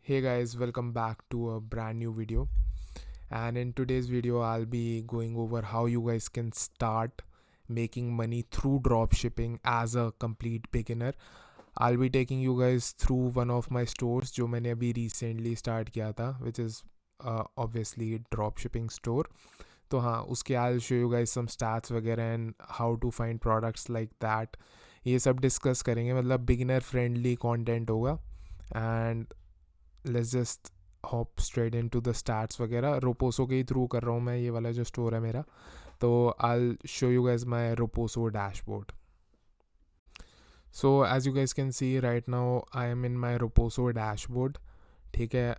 Hey guys, welcome back to a brand new video. And in today's video, I'll be going over how you guys can start making money through dropshipping as a complete beginner. I'll be taking you guys through one of my stores जो मैंने अभी recently start किया था, which is obviously dropshipping store. तो हाँ, उसके I'll show you guys some stats वगैरह and how to find products like that. ये सब डिस्कस करेंगे, मतलब बिगिनर फ्रेंडली कंटेंट होगा. And let's just hop straight into the stats वगैरह. रोपोसो के ही थ्रू कर रहा हूँ मैं, ये वाला जो स्टोर है मेरा. तो I show you guys my Roposo dashboard. So as you guys can see right now I am in my Roposo dashboard. ठीक है,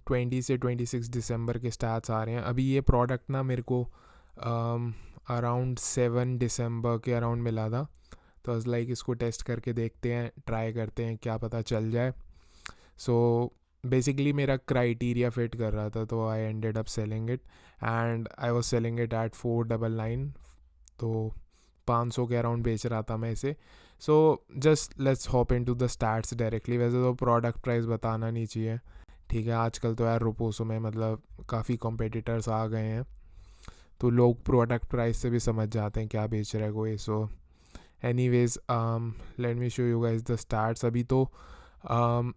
20 से 26 दिसंबर के स्टैट्स आ रहे हैं. अभी ये प्रोडक्ट ना मेरे को अराउंड 7 दिसंबर के अराउंड मिला था. तो लाइक इसको टेस्ट करके देखते हैं, ट्राई करते हैं, क्या पता चल जाए. सो बेसिकली मेरा क्राइटेरिया फिट कर रहा था, तो I ended up selling it and I was selling it at 499. तो 500 के अराउंड बेच रहा था मैं इसे. So just let's hop into the stats directly. वैसे तो प्रोडक्ट प्राइस बताना नहीं चाहिए, ठीक है. आजकल तो यार रोपोसो में मतलब काफ़ी कॉम्पिटिटर्स आ गए हैं, तो लोग प्रोडक्ट प्राइस से भी समझ जाते हैं क्या बेच रहा है कोई. So anyways let me show you guys the stats. अभी तो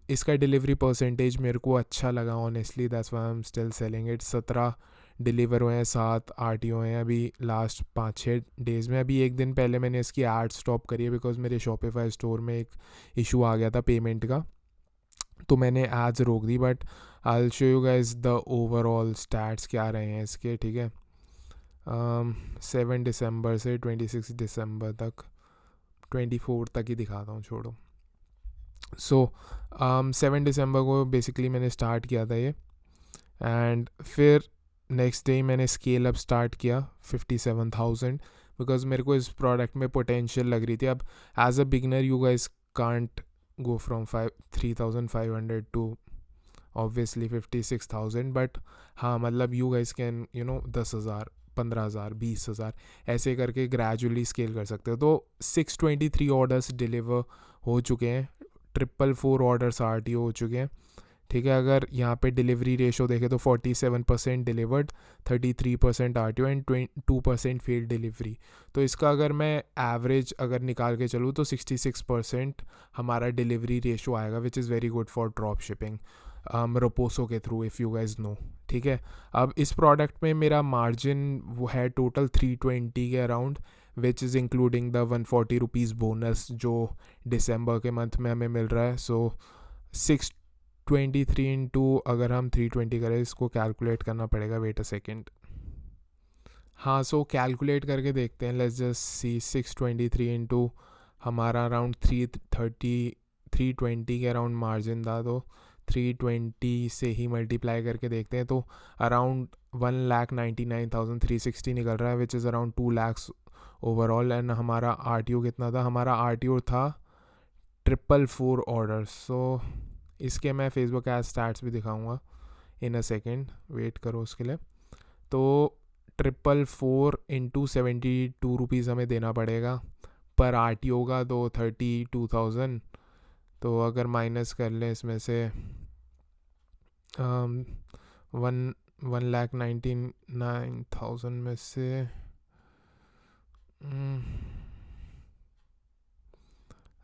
इसका डिलीवरी परसेंटेज मेरे को अच्छा लगा honestly, that's why I am still selling it. 17 deliver हुए हैं, 7 RTO हैं अभी लास्ट 5-6 डेज़ में. अभी एक दिन पहले मैंने इसकी एड स्टॉप करी है बिकॉज मेरे शॉपिफाई स्टोर में एक इशू आ गया था पेमेंट का, तो मैंने एड्स रोक दी. But I will show you guys the overall stats क्या रहे हैं इसके. ठीक है, 7 दिसंबर से 26 दिसंबर तक, 24 तक ही दिखाता हूँ, छोड़ो. सो 7 दिसंबर को बेसिकली मैंने स्टार्ट किया था ये, एंड फिर नेक्स्ट डे मैंने स्केल अप स्टार्ट किया 57,000 बिकॉज मेरे को इस प्रोडक्ट में पोटेंशियल लग रही थी. अब as a beginner you guys can't go from 3,500 to obviously 56,000. But हाँ, मतलब यू गाइस कैन 10,000, 15,000, 20,000 ऐसे करके ग्रेजुअली स्केल कर सकते हो. तो 623 ऑर्डर्स डिलीवर हो चुके हैं, 444 ऑर्डर्स RTO हो चुके हैं. ठीक है, अगर यहाँ पे डिलीवरी रेशो देखें तो 47% delivered, 33% RTO and 2% fail delivery. तो इसका अगर मैं एवरेज अगर निकाल के चलूँ तो 66% हमारा डिलीवरी रेशो आएगा, which is very good for drop shipping Roposo के through, if you guys know. ठीक है, अब इस प्रोडक्ट में मेरा मार्जिन वो है टोटल 320 के around, which is including the 140 rupees bonus जो दिसंबर के मंथ में हमें मिल रहा है. सो 623 इंटू अगर हम 320 करें, इसको कैलकुलेट करना पड़ेगा, वेट अ सेकेंड. हाँ, सो कैलकुलेट करके देखते हैं. लेट्स जस्ट सी 623 इंटू हमारा अराउंड 320 के अराउंड मार्जिन था, तो 320 से ही मल्टीप्लाई करके देखते हैं. तो अराउंड 1,99,360 निकल रहा है, which is around 2 lakhs overall. And हमारा RTO कितना था? हमारा RTO था 444 ऑर्डर्स. सो इसके मैं फेसबुक एड स्टैट्स भी दिखाऊंगा इन अ सेकेंड, वेट करो उसके लिए. तो 444 इंटू 72 रुपीज़ हमें देना पड़ेगा पर RTO का, तो 32,000. तो अगर माइनस कर लें इसमें से 1,99,000 में से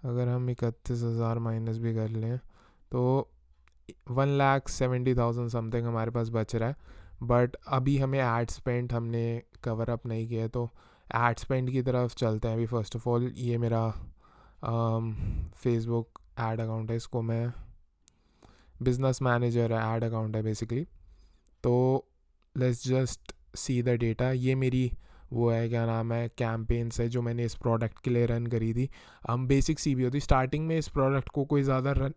अगर हम 31,000 माइनस भी कर लें तो 1,70,000 समथिंग हमारे पास बच रहा है. बट अभी हमें एड स्पेंड हमने कवर अप नहीं किया, तो एड स्पेंड की तरफ चलते हैं अभी. फर्स्ट ऑफ ऑल ये मेरा फेसबुक एड अकाउंट है, इसको मैं बिजनेस मैनेजर है, एड अकाउंट है बेसिकली. तो let's just see the data. ये मेरी वो है, क्या नाम है, कैंपेन्स है जो मैंने इस प्रोडक्ट के लिए रन करी थी. हम बेसिक CBO थी स्टार्टिंग में. इस प्रोडक्ट को कोई ज़्यादा रन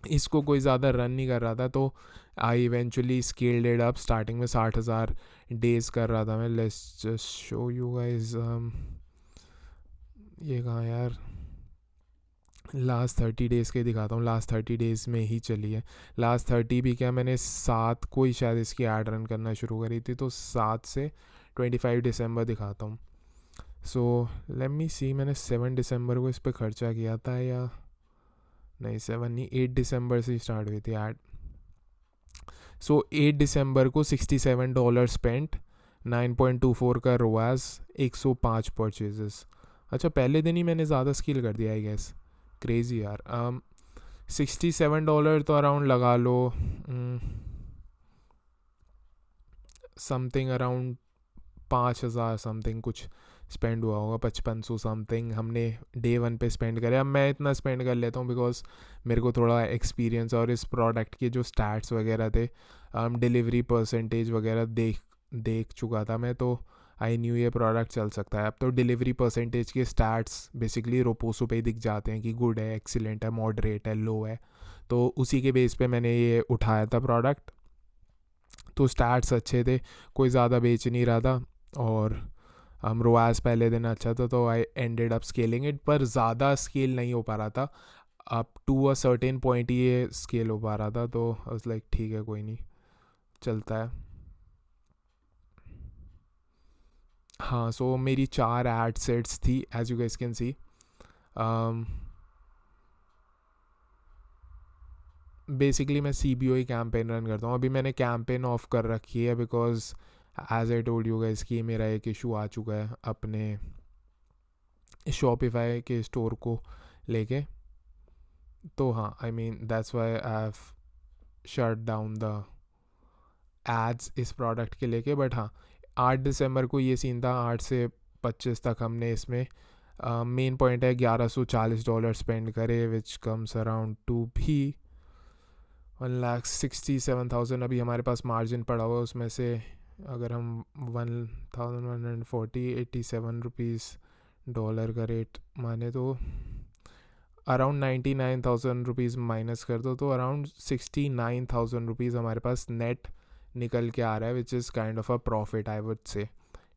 इसको कोई ज़्यादा रन नहीं कर रहा था, तो आई eventually scaled it up. Starting में 60,000 डेज कर रहा था मैं. Let's just show you guys. ये कहाँ यार, लास्ट 30 डेज़ के दिखाता हूँ. लास्ट 30 डेज़ में ही चली है. लास्ट 30 भी क्या, मैंने 7 को ही शायद इसकी ऐड रन करना शुरू करी थी, तो 7 से 25 दिसंबर दिखाता हूँ. सो लेट मी सी, मैंने 7 दिसंबर को इस पर खर्चा किया था या नहीं 7 नहीं, 8 दिसंबर से स्टार्ट हुई थी ऐड। सो 8 दिसंबर को $67 स्पेंट, 9.24 का रोआज, 105 परचेजेस। अच्छा पहले दिन ही मैंने ज़्यादा स्किल कर दिया आई गेस, क्रेजी यार। $67 तो अराउंड लगा लो, समथिंग अराउंड 5,000 समथिंग कुछ स्पेंड हुआ होगा, 5500 समथिंग हमने डे 1 पे स्पेंड करे। अब मैं इतना स्पेंड कर लेता हूँ बिकॉज मेरे को थोड़ा एक्सपीरियंस और इस प्रोडक्ट के जो स्टैट्स वगैरह थे, डिलीवरी परसेंटेज वगैरह देख चुका था मैं, तो आई न्यू ये प्रोडक्ट चल सकता है। अब तो डिलीवरी परसेंटेज के स्टैट्स बेसिकली रोपोसो पे ही दिख जाते हैं कि गुड है, एक्सीलेंट है, मॉडरेट है, लो है, तो उसी के बेस पे मैंने ये उठाया था प्रोडक्ट। तो स्टैट्स अच्छे थे, कोई ज़्यादा बेच नहीं रहा था, और रोआज पहले दिन अच्छा था, तो I ended up scaling it, पर ज़्यादा स्केल नहीं हो पा रहा था, up to a certain point ही ये स्केल हो पा रहा था। तो आई लाइक ठीक है कोई नहीं, चलता है। हाँ सो मेरी 4 एड सेट्स थी as you guys can see. Basically मैं CBO ही कैंपेन रन करता हूँ। अभी मैंने कैंपेन ऑफ कर रखी है because as I told you guys कि मेरा एक इशू आ चुका है अपने शॉपिफाई के स्टोर को लेके। तो हाँ I mean that's why I have shut down the ads इस प्रोडक्ट के लेके। बट हाँ 8 दिसंबर को ये सीन था, 8 से 25 तक हमने इसमें मेन पॉइंट है $1140 स्पेंड करे, विच कम्स अराउंड टू भी 1,67,000। अभी हमारे पास मार्जिन पड़ा हुआ है, उसमें से अगर हम 1,140 ₹87 डॉलर का रेट माने तो अराउंड 99,000 रुपीज़ माइनस कर दो तो अराउंड 69,000 रुपीज़ हमारे पास नेट निकल के आ रहा है, which is kind of a profit I would से।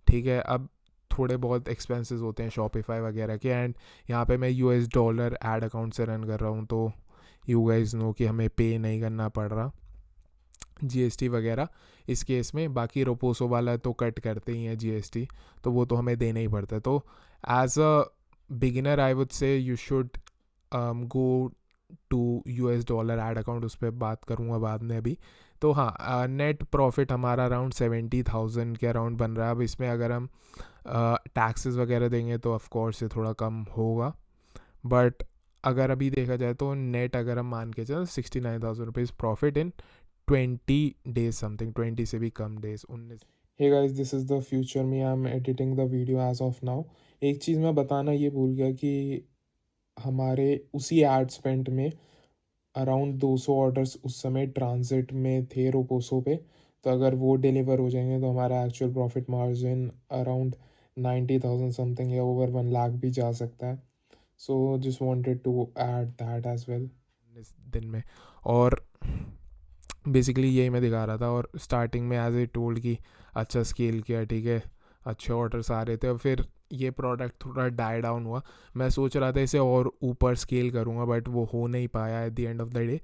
ठीक है, अब थोड़े बहुत एक्सपेंसेस होते हैं शॉपिफाई वगैरह के, एंड यहाँ पे मैं $US एड अकाउंट से रन कर रहा हूँ, तो यू गाइस नो कि हमें पे नहीं करना पड़ रहा GST वगैरह इस केस में। बाकी रोपोसो वाला तो कट करते ही हैं GST, तो वो तो हमें देना ही पड़ता है। तो as a beginner I would say you should go to $US ad account, उस पर बात करूँगा बाद में अभी। तो हाँ नेट प्रॉफिट हमारा अराउंड 70,000 के अराउंड बन रहा है। अब इसमें अगर हम टैक्सेस वगैरह देंगे तो ऑफकोर्स ये थोड़ा कम होगा, बट अगर अभी देखा जाए तो नेट अगर हम मान के चल 69,000 rupees profit in 20 days something, 20 से भी कम days, 19। Hey guys this is the future me, I am editing the video as of now. एक चीज़ मैं बताना ये भूल गया कि हमारे उसी एड स्पेंट में अराउंड 200 ऑर्डर्स उस समय ट्रांजिट में थे रोपोसो पे, तो अगर वो डिलीवर हो जाएंगे तो हमारा actual profit margin around 90,000 something या ओवर 1 लाख भी जा सकता है। So just wanted to add that as well इस दिन में। और बेसिकली यही मैं दिखा रहा था, और स्टार्टिंग में एज ए टोल्ड कि अच्छा स्केल किया, ठीक है, अच्छे ऑर्डर्स आ रहे थे। और फिर ये प्रोडक्ट थोड़ा डाई डाउन हुआ, मैं सोच रहा था इसे और ऊपर स्केल करूँगा, बट वो हो नहीं पाया eight the end of the day,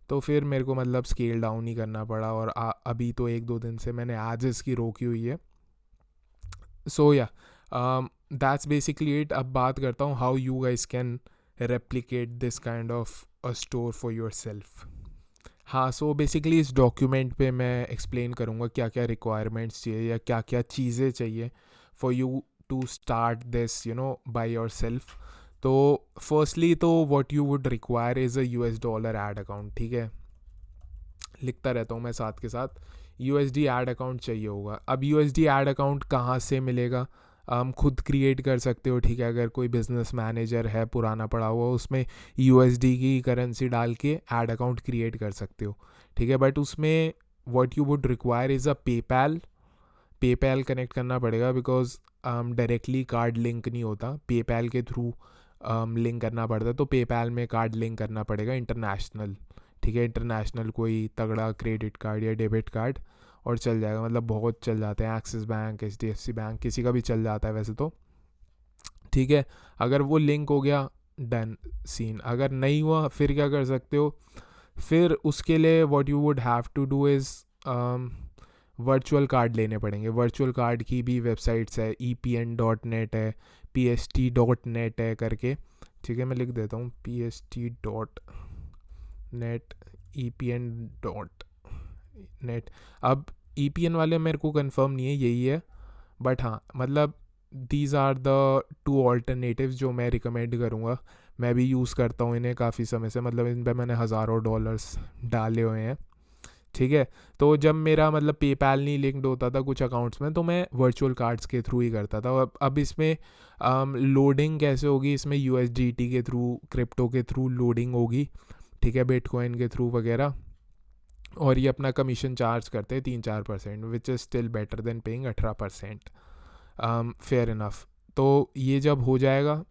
तो फिर मेरे को मतलब स्केल डाउन ही करना पड़ा। और अभी तो 1-2 दिन से मैंने आज इसकी रोकी हुई है। सो या दैट्स बेसिकली इट। अब बात करता हूँ how you guys can replicate this kind of a store for your self. हाँ सो बेसिकली इस डॉक्यूमेंट पे मैं एक्सप्लेन करूँगा क्या क्या रिक्वायरमेंट्स चाहिए या क्या क्या चीज़ें चाहिए for you to start this by yourself. तो फर्स्टली तो what you would require is a $US ad account. ठीक है, लिखता रहता हूँ मैं साथ के साथ, USD एड अकाउंट चाहिए होगा। अब USD एड अकाउंट कहाँ से मिलेगा? खुद क्रिएट कर सकते हो। ठीक है, अगर कोई बिजनेस मैनेजर है पुराना पड़ा हुआ, उसमें USD की करेंसी डाल के ऐड अकाउंट क्रिएट कर सकते हो। ठीक है, बट उसमें what you would require is a PayPal connect करना पड़ेगा, बिकॉज डायरेक्टली कार्ड लिंक नहीं होता, पेपैल के थ्रू लिंक करना पड़ता है। तो पेपैल में कार्ड लिंक करना पड़ेगा इंटरनेशनल। ठीक है, इंटरनेशनल कोई तगड़ा क्रेडिट कार्ड या डेबिट कार्ड, और चल जाएगा। मतलब बहुत चल जाते हैं, एक्सिस बैंक, HDFC बैंक, किसी का भी चल जाता है वैसे तो। ठीक है, अगर वो लिंक हो गया डन सीन। अगर नहीं हुआ फिर क्या कर सकते हो? फिर उसके लिए what you would have to do is virtual card लेने पड़ेंगे। वर्चुअल कार्ड की भी वेबसाइट्स है, EPN.net है, PST.net है करके, ठीक है, मैं लिख देता हूँ pst.net epn.net। अब epn वाले मेरे को कंफर्म नहीं है यही है, बट हाँ मतलब these are the two alternatives जो मैं रिकमेंड करूँगा। मैं भी यूज़ करता हूँ इन्हें काफ़ी समय से, मतलब इन पर मैंने हज़ारों डॉलर्स डाले हुए हैं। ठीक है, तो जब मेरा मतलब पेपैल नहीं लिंक्ड होता था कुछ अकाउंट्स में, तो मैं वर्चुअल कार्ड्स के थ्रू ही करता था। अब इसमें लोडिंग कैसे होगी, इसमें यूएसडीटी के थ्रू, क्रिप्टो के थ्रू लोडिंग होगी। ठीक है, बिटकॉइन के थ्रू वगैरह, और ये अपना कमीशन चार्ज करते हैं 3-4%, which is still better than paying 18%। Fair enough. तो ये जब हो जाएगा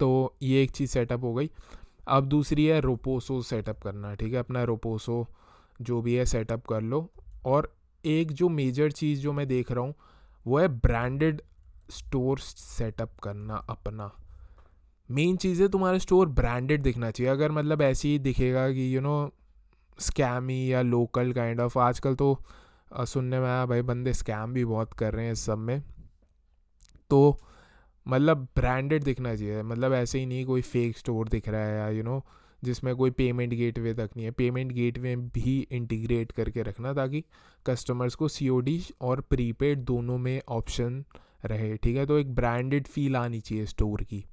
तो ये एक चीज़ सेटअप हो गई। अब दूसरी है रोपोसो सेटअप करना। ठीक है, अपना रोपोसो जो भी है सेटअप कर लो। और एक जो मेजर चीज़ जो मैं देख रहा हूँ वो है ब्रांडेड स्टोर सेटअप करना अपना। मेन चीज़ है तुम्हारा स्टोर ब्रांडेड दिखना चाहिए। अगर मतलब ऐसे ही दिखेगा कि स्कैमी या लोकल काइंड ऑफ, आजकल तो सुनने में आया भाई बंदे स्कैम भी बहुत कर रहे हैं इस सब में, तो मतलब ब्रांडेड दिखना चाहिए। मतलब ऐसे ही नहीं कोई फेक स्टोर दिख रहा है या जिसमें कोई पेमेंट गेटवे तक नहीं है। पेमेंट गेटवे भी इंटीग्रेट करके रखना ताकि कस्टमर्स को सीओडी और प्रीपेड दोनों में ऑप्शन रहे। ठीक है, तो एक ब्रांडेड फील आनी चाहिए स्टोर की।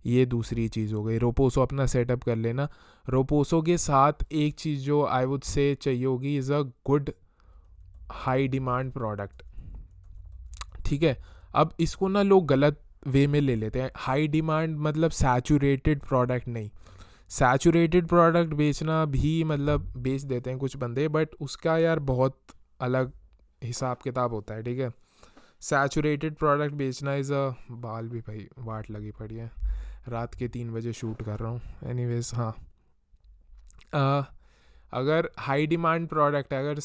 ये दूसरी चीज़ हो गई। रोपोसो अपना सेटअप कर लेना। रोपोसो के साथ एक चीज़ जो आई वुड से चाहिए होगी is a good high demand product. ठीक है, अब इसको ना लोग गलत वे में ले लेते हैं। हाई डिमांड मतलब सैचुरेटेड प्रोडक्ट नहीं। सैचुरेटेड प्रोडक्ट बेचना भी मतलब बेच देते हैं कुछ बंदे, बट उसका यार बहुत अलग हिसाब किताब होता है। ठीक है, सैचुरेटेड प्रोडक्ट बेचना इज़ अ, बाल भी भाई वाट लगी पड़ी है, रात के 3 बजे शूट कर रहा हूँ। एनीवेज हाँ, अगर हाई डिमांड प्रोडक्ट है, अगर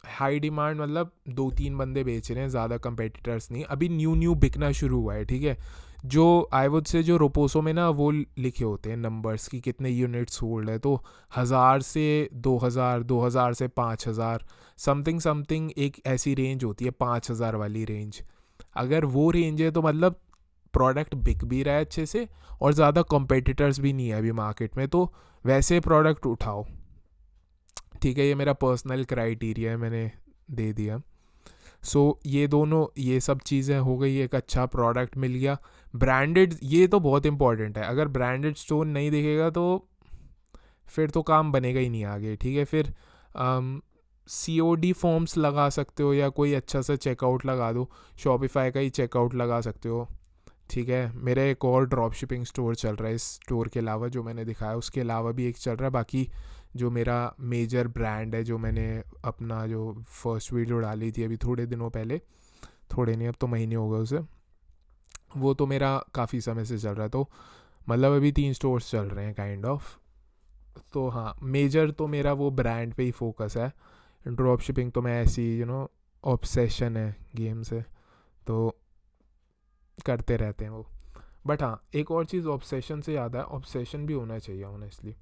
हाई डिमांड मतलब 2-3 बंदे बेच रहे हैं, ज़्यादा कंपेटिटर्स नहीं, अभी न्यू बिकना शुरू हुआ है। ठीक है, जो आई वुड से जो रोपोसो में ना वो लिखे होते हैं नंबर्स की कितने यूनिट्स सोल्ड है, तो 1000 से 2000, 2000 से 5000 समथिंग एक ऐसी रेंज होती है, 5000 वाली रेंज। अगर वो रेंज है तो मतलब प्रोडक्ट बिक भी रहा है अच्छे से और ज़्यादा कॉम्पिटिटर्स भी नहीं है अभी मार्केट में, तो वैसे प्रोडक्ट उठाओ। ठीक है, ये मेरा पर्सनल क्राइटेरिया है, मैंने दे दिया। ये दोनों ये सब चीज़ें हो गई। एक अच्छा प्रोडक्ट मिल गया, ब्रांडेड, ये तो बहुत इंपॉर्टेंट है। अगर ब्रांडेड स्टोर नहीं दिखेगा तो फिर तो काम बनेगा ही नहीं आगे। ठीक है, फिर COD फॉर्म्स लगा सकते हो या कोई अच्छा सा चेकआउट लगा दो, शॉपिफाई का ही चेकआउट लगा सकते हो। ठीक है, मेरा एक और ड्रॉप शिपिंग स्टोर चल रहा है इस स्टोर के अलावा, जो मैंने दिखाया उसके अलावा भी एक चल रहा है। बाकी जो मेरा मेजर ब्रांड है, जो मैंने अपना जो फर्स्ट वीडियो डाली थी अभी थोड़े दिनों पहले, थोड़े नहीं अब तो महीने हो गए उसे, वो तो मेरा काफ़ी समय से चल रहा है। तो मतलब अभी 3 स्टोर्स चल रहे हैं काइंड ऑफ। तो हाँ, मेजर तो मेरा वो ब्रांड पे ही फोकस है। ड्रॉप शिपिंग तो मैं ऐसी ऑब्सेशन है गेम से, तो करते रहते हैं वो। बट हाँ, एक और चीज़ ऑब्सेशन से याद है, ऑब्सेशन भी होना चाहिए ऑनेस्टली।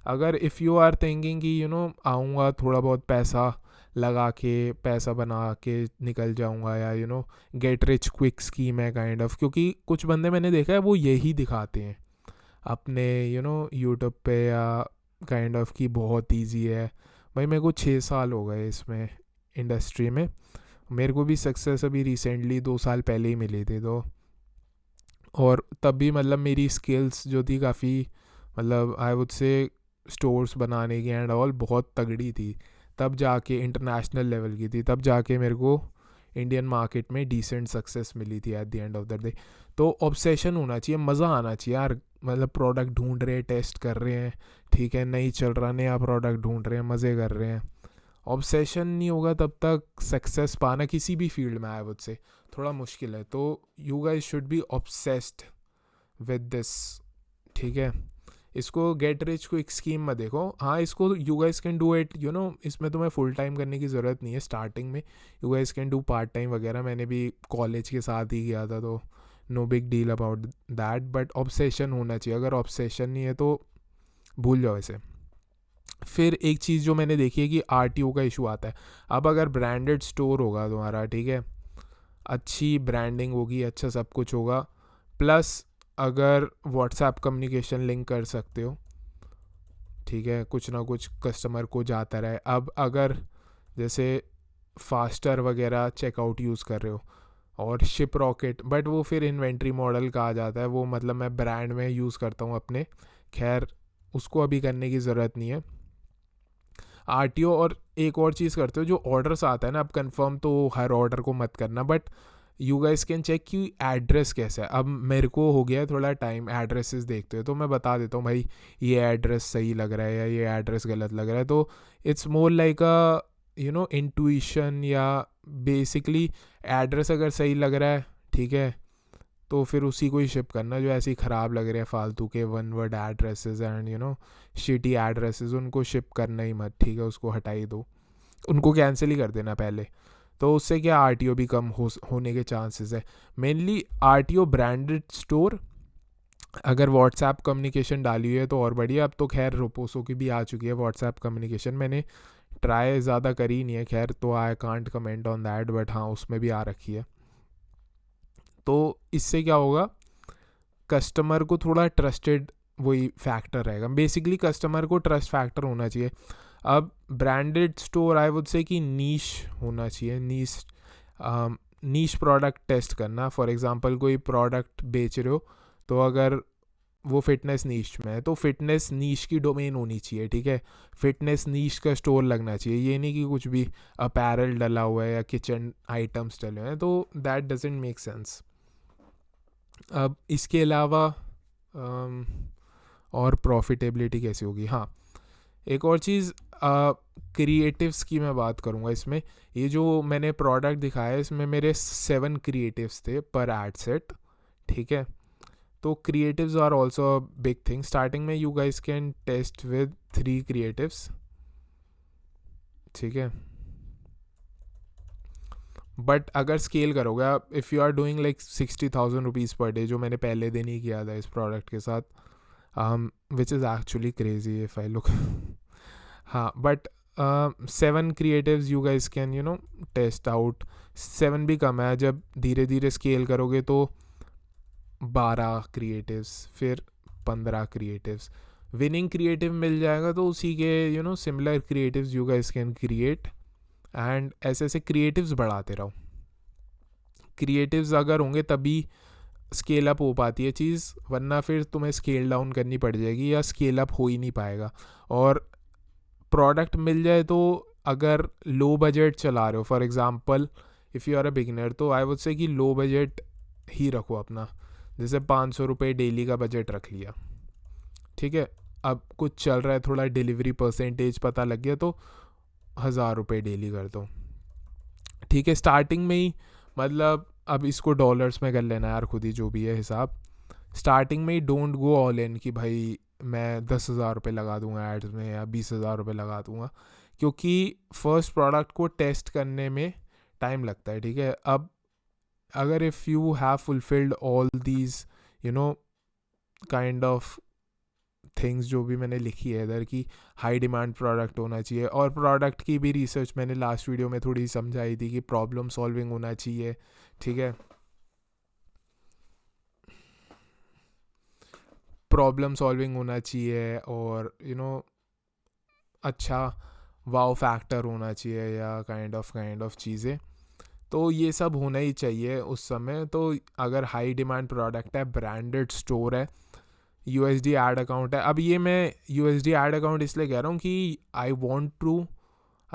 अगर इफ़ यू आर थिंकिंग कि आऊँगा थोड़ा बहुत पैसा लगा के पैसा बना के निकल जाऊँगा, या गेट रिच क्विक स्कीम है काइंड ऑफ, क्योंकि कुछ बंदे मैंने देखा है वो यही दिखाते हैं अपने यूट्यूब पे या काइंड ऑफ की बहुत इजी है। भाई मेरे को 6 साल हो गए इसमें इंडस्ट्री में, मेरे को भी सक्सेस अभी रिसेंटली 2 साल पहले ही मिली थी। तो और तब भी मतलब मेरी स्किल्स जो थी काफ़ी, मतलब आई वुड से स्टोर्स बनाने की एंड ऑल बहुत तगड़ी थी। तब जाके इंटरनेशनल लेवल की थी, तब जाके मेरे को इंडियन मार्केट में डिसेंट सक्सेस मिली थी eight the end of the day. तो ऑब्सेशन होना चाहिए, मज़ा आना चाहिए यार। मतलब प्रोडक्ट ढूंढ रहे हैं, टेस्ट कर रहे हैं, ठीक है, नहीं चल रहा, नया प्रोडक्ट ढूंढ रहे हैं, मज़े कर रहे हैं। ऑब्सेशन नहीं होगा तब तक सक्सेस पाना किसी भी फील्ड में आई वुड से थोड़ा मुश्किल है। तो you guys should be obsessed with this. ठीक है, इसको गेट रिच को एक स्कीम में देखो। हाँ, इसको you guys can do it, इसमें तुम्हें फुल टाइम करने की ज़रूरत नहीं है स्टार्टिंग में। You guys can do part time वगैरह, मैंने भी कॉलेज के साथ ही किया था, तो no big deal about that. But obsession होना चाहिए, अगर ऑब्सेशन नहीं है तो भूल जाओ इसे। फिर एक चीज़ जो मैंने देखी है कि RTO का इशू आता है। अब अगर ब्रांडेड स्टोर होगा तुम्हारा, ठीक है, अच्छी ब्रांडिंग होगी, अच्छा सब कुछ होगा, प्लस अगर व्हाट्सएप कम्युनिकेशन लिंक कर सकते हो, ठीक है, कुछ ना कुछ कस्टमर को जाता रहे। अब अगर जैसे फास्टर वगैरह चेकआउट यूज़ कर रहे हो और शिप रॉकेट, बट वो फिर इन्वेंट्री मॉडल का आ जाता है, वो मतलब मैं ब्रांड में यूज़ करता हूँ अपने, खैर उसको अभी करने की ज़रूरत नहीं है। आरटीओ, और एक और चीज़ करते हो, जो ऑर्डर्स आता है ना, अब कंफर्म तो हर ऑर्डर को मत करना, but you guys can check कि एड्रेस कैसा है। अब मेरे को हो गया थोड़ा टाइम एड्रेसेस देखते हो, तो मैं बता देता हूँ भाई ये एड्रेस सही लग रहा है या ये एड्रेस गलत लग रहा है। तो it's more like a intuition, या बेसिकली एड्रेस अगर सही लग रहा है, ठीक है, तो फिर उसी को ही शिप करना। जो ऐसे ही ख़राब लग रहे हैं फालतू के one word addresses and shitty addresses, उनको शिप करना ही मत, ठीक है, उसको हटा ही दो, उनको कैंसिल ही कर देना पहले। तो उससे क्या आरटीओ भी कम होने के चांसेस है। मेनली आरटीओ ब्रांडेड स्टोर, अगर व्हाट्सएप कम्युनिकेशन डाली हुई है तो और बढ़िया। अब तो खैर रोपोसो की भी आ चुकी है व्हाट्सएप कम्युनिकेशन, मैंने ट्राई ज़्यादा करी नहीं है खैर, तो I can't comment on that, but हाँ उसमें भी आ रखी है। तो इससे क्या होगा, कस्टमर को थोड़ा ट्रस्टेड वही फैक्टर रहेगा। बेसिकली कस्टमर को ट्रस्ट फैक्टर होना चाहिए। अब ब्रांडेड स्टोर आई वुड से कि नीश होना चाहिए, नीश प्रोडक्ट टेस्ट करना। फॉर एग्जांपल कोई प्रोडक्ट बेच रहे हो, तो अगर वो फिटनेस नीश में है तो फिटनेस नीश की डोमेन होनी चाहिए, ठीक है, फिटनेस नीश का स्टोर लगना चाहिए। ये नहीं कि कुछ भी अपैरल डला हुआ है या किचन आइटम्स डले हुए हैं, तो दैट डजेंट मेक सेंस। अब इसके अलावा और प्रॉफिटेबिलिटी कैसी होगी, हाँ एक और चीज़, क्रिएटिव्स की मैं बात करूँगा इसमें। ये जो मैंने प्रोडक्ट दिखाया है, इसमें मेरे 7 क्रिएटिव्स थे पर एड सेट, ठीक है। तो creatives are also a big thing. Starting में you guys can test with 3 creatives, ठीक है, बट अगर स्केल करोगे आप, if you are doing like 60,000 rupees per day, जो मैंने पहले दिन ही किया था इस प्रोडक्ट के साथ, which is actually crazy if I look हाँ, but 7 creatives you guys can test out. 7 भी कम है, जब धीरे धीरे स्केल करोगे तो 12 क्रिएटिव्स, फिर 15 क्रिएटिव्स, विनिंग क्रिएटिव मिल जाएगा, तो उसी के similar creatives you guys can create, and ऐसे ऐसे क्रिएटिव्स बढ़ाते रहो। क्रिएटिव्स अगर होंगे तभी स्केल अप हो पाती है चीज़, वरना फिर तुम्हें स्केल डाउन करनी पड़ जाएगी या स्केल अप हो ही नहीं पाएगा। और प्रोडक्ट मिल जाए तो, अगर लो बजट चला रहे हो, for example if you are a beginner, तो आई वुड से कि लो बजट ही रखो अपना, जैसे 500 रुपये डेली का बजट रख लिया, ठीक है। अब कुछ चल रहा है, थोड़ा डिलीवरी परसेंटेज पता लग गया, तो 1000 रुपये डेली कर दो, ठीक है, स्टार्टिंग में ही। मतलब अब इसको डॉलर्स में कर लेना यार खुद ही, जो भी है हिसाब। स्टार्टिंग में ही डोंट गो ऑल इन कि भाई मैं 10,000 रुपये लगा दूंगा एड्स में या 20,000 रुपये लगा दूंगा, क्योंकि फर्स्ट प्रोडक्ट को टेस्ट करने में टाइम लगता है, ठीक है। अब अगर if you have fulfilled all these kind of things जो भी मैंने लिखी है इधर, की हाई डिमांड प्रोडक्ट होना चाहिए, और प्रोडक्ट की भी रिसर्च मैंने लास्ट वीडियो में थोड़ी समझाई थी कि प्रॉब्लम सॉल्विंग होना चाहिए, ठीक है, प्रॉब्लम सॉल्विंग होना चाहिए, और अच्छा वाव फैक्टर होना चाहिए, या काइंड ऑफ चीज़ें, तो ये सब होना ही चाहिए उस समय। तो अगर हाई डिमांड प्रोडक्ट है, ब्रांडेड स्टोर है, यूएसडी एड अकाउंट है। अब ये मैं यूएसडी एड अकाउंट इसलिए कह रहा हूँ कि आई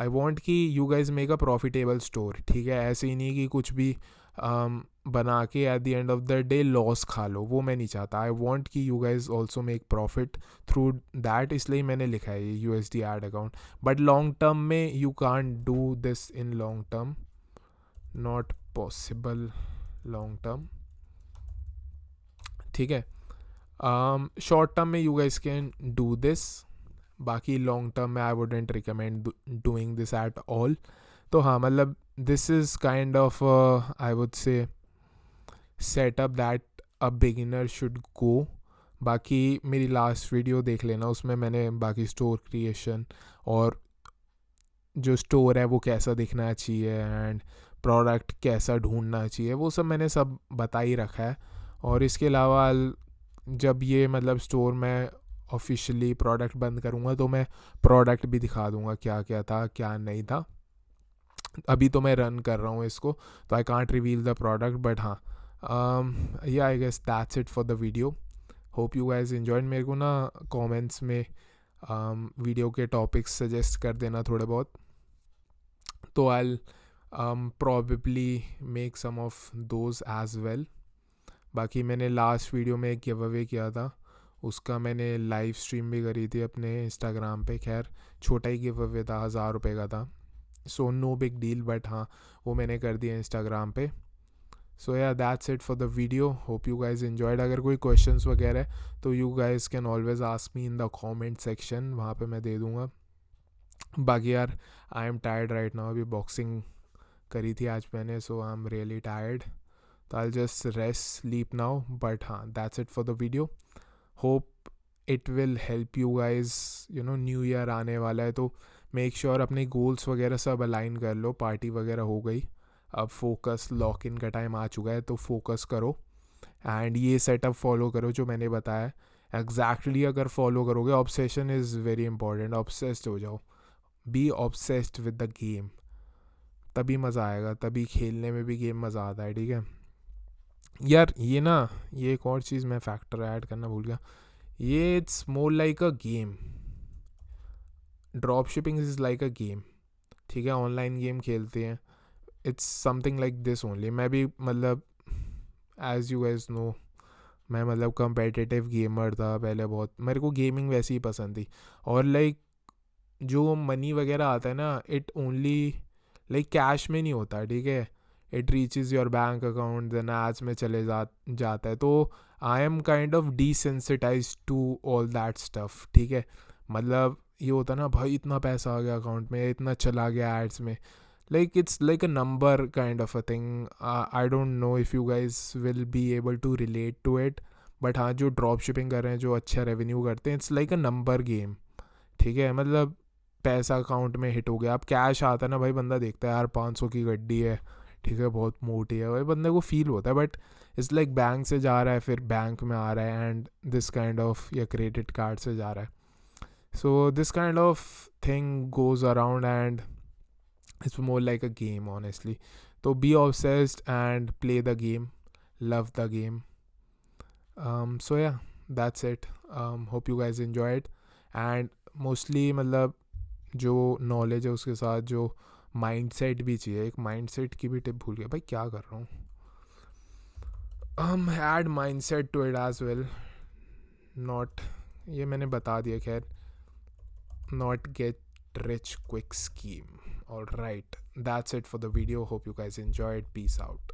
वांट कि you guys make a profitable store, ठीक है। ऐसे ही नहीं कि कुछ भी बना के at the end of the day loss खा लो, वो मैं नहीं चाहता। आई वांट कि you guys also make profit through that, इसलिए मैंने लिखा है ये USD ad account. But long term में you can't do this in long term, not possible long term, ठीक है। शॉर्ट टर्म में you guys can do this, बाकी लॉन्ग टर्म में I wouldn't recommend doing this at all. तो हाँ, मतलब this is kind of I would से setup that a beginner should go. बाकी मेरी लास्ट वीडियो देख लेना, उसमें मैंने बाकी स्टोर क्रिएशन और जो स्टोर है वो कैसा दिखना चाहिए एंड प्रोडक्ट कैसा ढूंढना चाहिए, वो सब मैंने सब बता ही रखा है। और इसके अलावा जब ये मतलब स्टोर में ऑफिशियली प्रोडक्ट बंद करूँगा तो मैं प्रोडक्ट भी दिखा दूँगा क्या क्या था क्या नहीं था. अभी तो मैं रन कर रहा हूँ इसको, तो I can't reveal the product, but हाँ, yeah I guess that's it for the video. Hope you guys enjoyed. मेरे को ना कमेंट्स में वीडियो के टॉपिक्स सजेस्ट कर देना थोड़े बहुत, तो I probably make some of those as well. बाकी मैंने लास्ट वीडियो में एक गिव अवे किया था, उसका मैंने लाइव स्ट्रीम भी करी थी अपने इंस्टाग्राम पे. खैर छोटा ही गिव अवे था, 1000 रुपये का था, so no big deal, but हाँ वो मैंने कर दिया इंस्टाग्राम पे. So yeah that's it for the video. Hope you guys enjoyed. अगर कोई क्वेश्चंस वगैरह है तो you guys can always ask me in the comment section, वहाँ पे मैं दे दूँगा. बाकी यार I am tired right now. अभी बॉक्सिंग करी थी आज मैंने, so I am really tired. तो I just rest sleep now. But हाँ, that's it for the video. Hope it will help you guys. You know new year आने वाला है, तो मेक श्योर अपने गोल्स वगैरह सब अलाइन कर लो. पार्टी वगैरह हो गई, अब फोकस, लॉक इन का टाइम आ चुका है, तो फोकस करो एंड ये सेटअप फॉलो करो जो मैंने बताया एग्जैक्टली. अगर फॉलो करोगे, obsession is very important. Obsessed हो जाओ, be obsessed with the game, तभी मज़ा आएगा, तभी खेलने में भी गेम मज़ा आता है. ठीक है यार. ये ना, ये एक और चीज़ मैं फैक्टर ऐड करना भूल गया. ये it's more like a game. Drop shipping is like a game. ठीक है, ऑनलाइन गेम खेलते हैं, it's something like this only. मैं भी मतलब एज यू गाइस नो, मैं मतलब कम्पेटिटिव गेमर था पहले बहुत. मेरे को गेमिंग वैसे ही पसंद थी. और लाइक जो मनी वगैरह आता है ना, इट ओनली लाइक कैश में नहीं होता. ठीक है, it reaches your bank account, then ads में चले जाता है. तो I am kind of desensitize to all that stuff. ठीक है, मतलब ये होता ना, भाई इतना पैसा आ गया अकाउंट में, इतना चला गया एड्स में. Like it's like a number kind of a thing. I don't know if you guys will be able to relate to it, but हाँ, जो ड्रॉप शिपिंग कर रहे हैं, जो अच्छा रेवेन्यू करते हैं, it's like a number game. ठीक है, मतलब पैसा अकाउंट में हिट हो गया, अब कैश आता है ना भाई, बंदा देखता है यार 500 की गड्डी है, ठीक है, बहुत मोटी है भाई, बंदे को फील होता है. बट इट्स लाइक बैंक से जा रहा है, फिर बैंक में आ रहा है, एंड दिस काइंड ऑफ, या क्रेडिट कार्ड से जा रहा है. So this kind of thing goes around and it's more like a game honestly. तो be obsessed and play the game, love the game. So yeah that's it. Hope you guys enjoyed. And mostly मतलब जो knowledge है उसके साथ जो mindset भी चाहिए. एक माइंडसेट की भी टिप भूल गया भाई, क्या कर रहा हूँ. Add mindset to it as well. Not, ये मैंने बता दिया. खैर, not get rich quick scheme. All right, that's it for the video. Hope you guys enjoyed. Peace out.